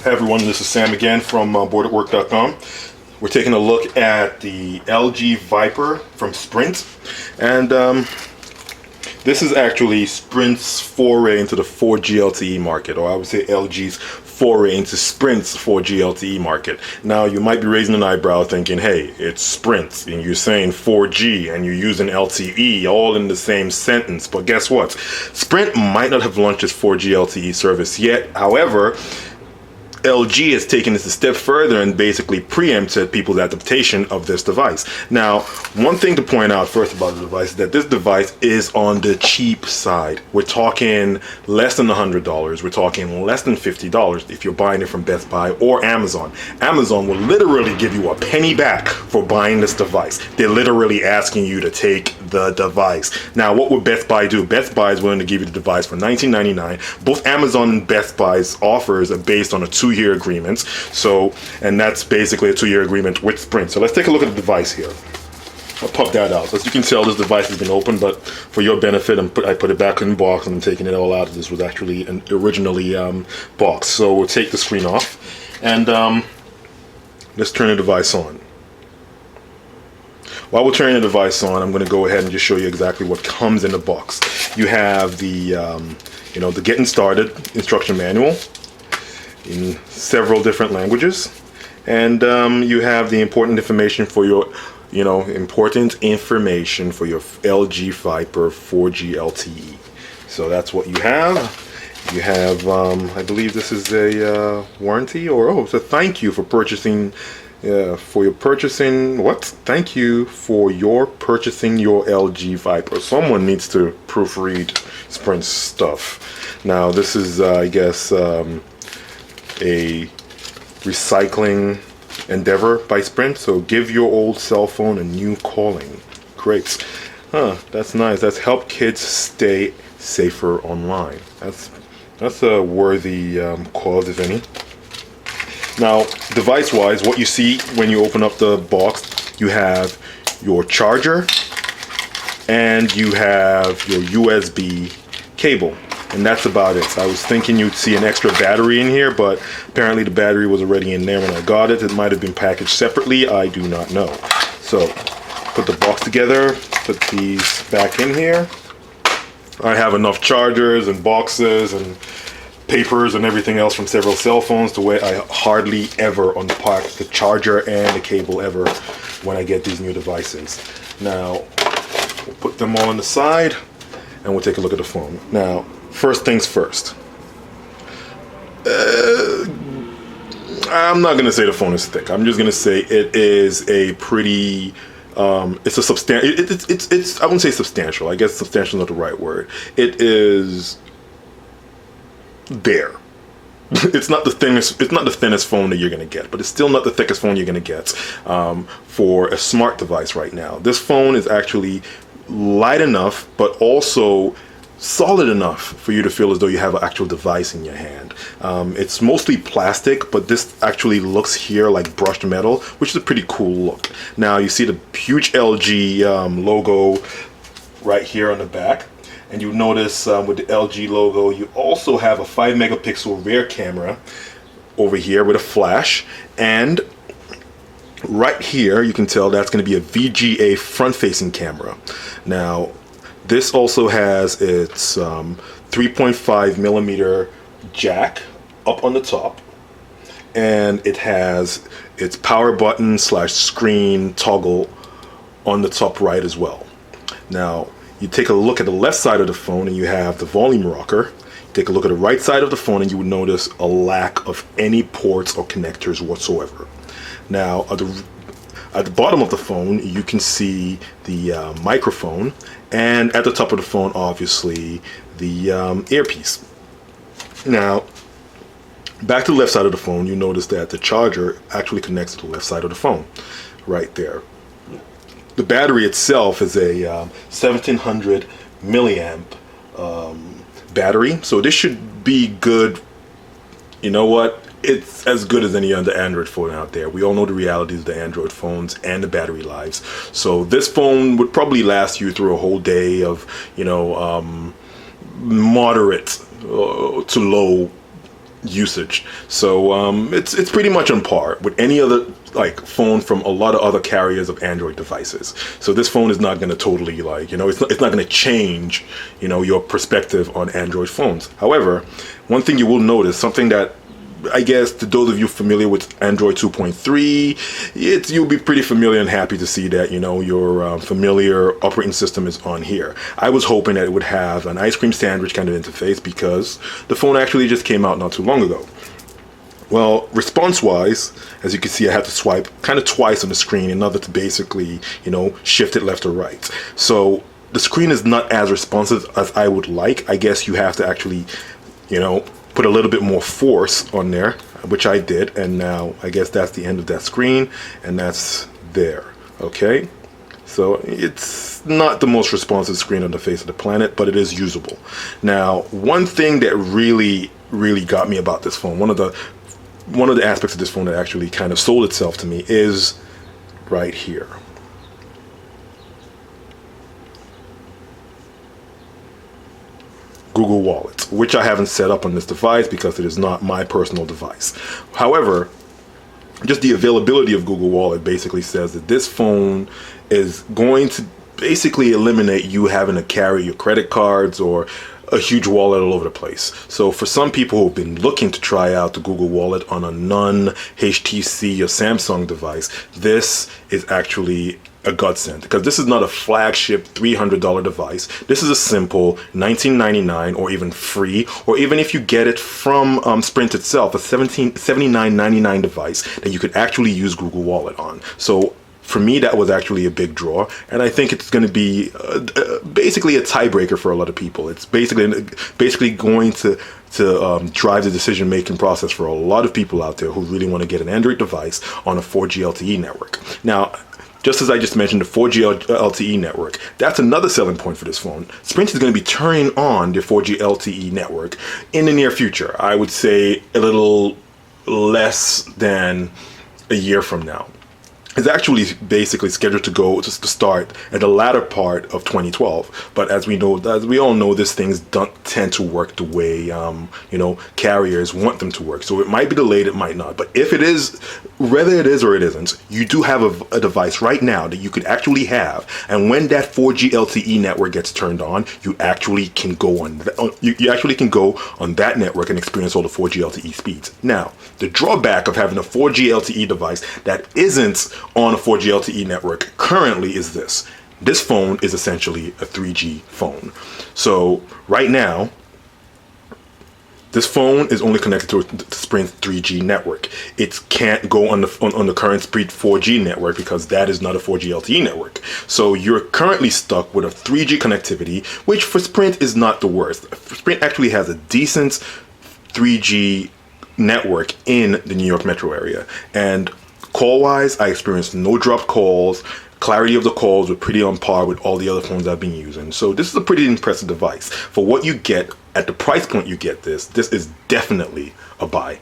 Hey everyone, this is Sam again from Booredatwork.com. We're taking a look at the LG Viper from Sprint, and this is actually Sprint's foray into the 4G LTE market, or I would say LG's foray into Sprint's 4G LTE market. Now, you might be raising an eyebrow thinking, hey, it's Sprint, and you're saying 4G, and you're using LTE all in the same sentence. But guess what? Sprint might not have launched its 4G LTE service yet. However, LG has taken this a step further and basically preempted people's adaptation of this device. Now, one thing to point out first about the device is that this device is on the cheap side. We're talking less than $100. We're talking less than $50 if you're buying it from Best Buy or Amazon. Amazon will literally give you a penny back for buying this device. They're literally asking you to take the device. Now, what would Best Buy do? Best Buy is willing to give you the device for $19.99. Both Amazon and Best Buy's offers are based on a two-year agreement. So, and that's basically a two-year agreement with Sprint. So let's take a look at the device here. I'll pop that out. As you can tell, this device has been opened, but for your benefit, I put it back in the box and I'm taking it all out. This was actually originally boxed. So we'll take the screen off and let's turn the device on. While we're turning the device on, I'm going to go ahead and just show you exactly what comes in the box. You have the, the getting started instruction manual in several different languages, and you have the important information for your, LG Viper 4G LTE. So that's what you have. You have, I believe this is a warranty, or it's a thank you for purchasing. Thank you for your purchasing your LG Viper. Someone needs to proofread Sprint's stuff. Now, this is, I guess, a recycling endeavor by Sprint. So, give your old cell phone a new calling. Great. That's nice. That's help kids stay safer online. That's a worthy cause, if any. Now, device-wise, what you see when you open up the box, you have your charger and you have your USB cable, and that's about it. I was thinking you'd see an extra battery in here, but apparently the battery was already in there when I got it. It might have been packaged separately. I do not know. So, put the box together, put these back in here. I have enough chargers and boxes and papers and everything else from several cell phones to where I hardly ever unpack the charger and the cable ever when I get these new devices. Now, we'll put them all on the side and we'll take a look at the phone. Now, first things first. I'm not going to say the phone is thick. I'm just going to say it is a pretty it's a substantial. It's I wouldn't say substantial. I guess substantial is not the right word. It is there. It's not the thinnest. It's not the thinnest phone that you're going to get, but it's still not the thickest phone you're going to get for a smart device right now. This phone is actually light enough, but also solid enough for you to feel as though you have an actual device in your hand. It's mostly plastic, but this actually looks here like brushed metal, which is a pretty cool look. Now you see the huge LG logo right here on the back. And you notice with the LG logo, you also have a 5 megapixel rear camera over here with a flash. And right here, you can tell that's going to be a VGA front-facing camera. Now, this also has its 3.5 millimeter jack up on the top. And it has its power button / screen toggle on the top right as well. Now, you take a look at the left side of the phone and you have the volume rocker. Take a look at the right side of the phone and you would notice a lack of any ports or connectors whatsoever. Now, at the bottom of the phone, you can see the microphone, and at the top of the phone, obviously, the earpiece. Now, back to the left side of the phone, you notice that the charger actually connects to the left side of the phone, right there. The battery itself is a 1700 milliamp battery, so this should be good. You know what? It's as good as any other Android phone out there. We all know the realities of the Android phones and the battery lives. So this phone would probably last you through a whole day of, moderate to low usage. So it's pretty much on par with any other like phone from a lot of other carriers of Android devices. So this phone is not going to totally like, it's not going to change, your perspective on Android phones. However, one thing you will notice, something that I guess to those of you familiar with Android 2.3, you'll be pretty familiar and happy to see that, your familiar operating system is on here. I was hoping that it would have an ice cream sandwich kind of interface because the phone actually just came out not too long ago. Well, response-wise, as you can see, I had to swipe kind of twice on the screen in order to basically, shift it left or right. So the screen is not as responsive as I would like. I guess you have to actually, put a little bit more force on there, which I did, and now I guess that's the end of that screen, and that's there. Okay, so it's not the most responsive screen on the face of the planet, but it is usable. Now, one thing that really got me about this phone, one of the aspects of this phone that actually kind of sold itself to me is right here. Google Wallet, which I haven't set up on this device because it is not my personal device. However, just the availability of Google Wallet basically says that this phone is going to basically eliminate you having to carry your credit cards or a huge wallet all over the place. So for some people who've been looking to try out the Google Wallet on a non-HTC or Samsung device, this is actually a godsend, because this is not a flagship $300 device. This is a simple $19.99 or even free, or even if you get it from Sprint itself, a $79.99 device that you could actually use Google Wallet on. So for me, that was actually a big draw, and I think it's going to be basically a tiebreaker for a lot of people. It's basically going to drive the decision-making process for a lot of people out there who really want to get an Android device on a 4G LTE network. Now, just as I just mentioned, the 4G LTE network, that's another selling point for this phone. Sprint is going to be turning on the 4G LTE network in the near future. I would say a little less than a year from now. It's actually basically scheduled to start at the latter part of 2012. But as we all know, these things don't tend to work the way carriers want them to work. So it might be delayed, it might not. But if it is, whether it is or it isn't, you do have a device right now that you could actually have. And when that 4G LTE network gets turned on, you actually can go on. You actually can go on that network and experience all the 4G LTE speeds. Now, the drawback of having a 4G LTE device that isn't on a 4G LTE network currently is this. This phone is essentially a 3G phone. So right now, this phone is only connected to Sprint's 3G network. It can't go on the current Sprint 4G network because that is not a 4G LTE network. So you're currently stuck with a 3G connectivity, which for Sprint is not the worst. Sprint actually has a decent 3G network in the New York metro area, and call-wise, I experienced no dropped calls. Clarity of the calls were pretty on par with all the other phones I've been using. So this is a pretty impressive device. For what you get, at the price point you get this is definitely a buy.